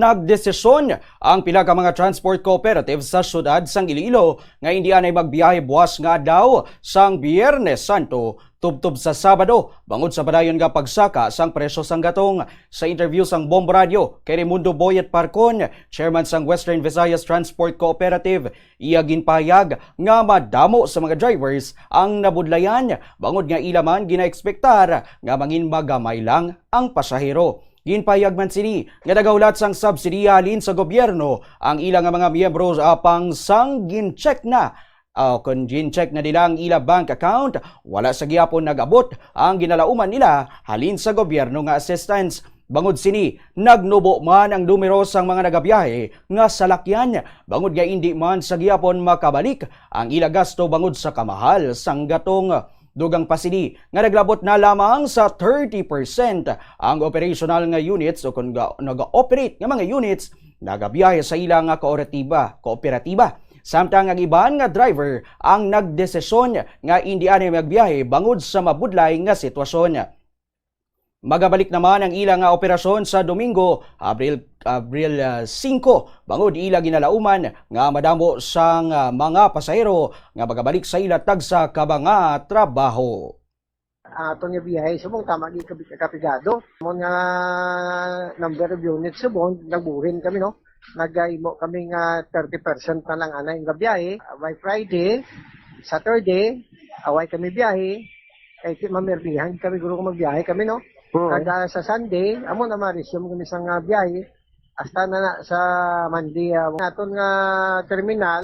nagdesisyon ang pila ka mga transport cooperative sa syudad sang Iloilo nga hindi anay magbiyahe buwas nga daw sang Biyernes Santo tubtob sa Sabado bangod sa padayon nga pagsaka sang presyo sang gatong. Sa interview sang Bombo Radio kay Raimundo Boyet Parcon, chairman sang Western Visayas Transport Cooperative, iya ginpahayag nga madamo sa mga drivers ang nabudlayan bangod nga ila man ginaekspektar nga mangin magamay lang ang pasahero. Ginpahayag man sini nga nagaulat sang subsidiya halin sa gobyerno ang ilang mga miyembro apang sang gincheck na kung gincheck na nila ang ila bank account, wala sa gihapon nag-abot ang ginalauman nila halin sa gobyerno nga assistance. Bangod sini, nagnubo man ang numero sang mga nagabiyahe nga salakyan, bangod nga hindi man sa gihapon makabalik ang ila gasto bangod sa kamahal sang gatong. Dugang pa sini nga naglabot na lamang sa 30% ang operational nga units o kung nag-operate nga mga units nagabiyahe sa ilang kooperatiba. Samtang ang iban nga driver ang nagdesisyon nga hindi ani magbiyahe bangod sa mabudlay nga sitwasyon. Magabalik naman ang ilang operasyon sa Domingo, Abril 5, bangod ila ginalauman nga madamo sang mga pasahero nga magabalik sa ila tagsa kabanga trabaho. Atong nga biyahe subong tama gi kapigado mo nga number of units subong nagbuhin kami no, nagaimo kami nga 30% na lang anay nga biyahe by Friday, Saturday away kami biyahe kay mamerbihan kami guro ko magbiyahe kami no. Kada sa Sunday amo na ma-resume kami sa nga biyahe hasta na sa Monday aton nga terminal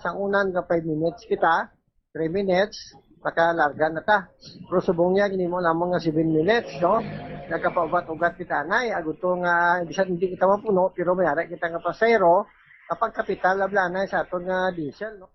sang unan nga 5 minutes kita 3 minutes makalarga na ta. Pero subong niya, gini mo lamang nga 7 minutes, no? Nagkapaugat-ugat kita na, aguto nga, bisan hindi kita mapuno, pero mayara kita nga pasayro, kapag kapital, labla na sa aton nga diesel, no?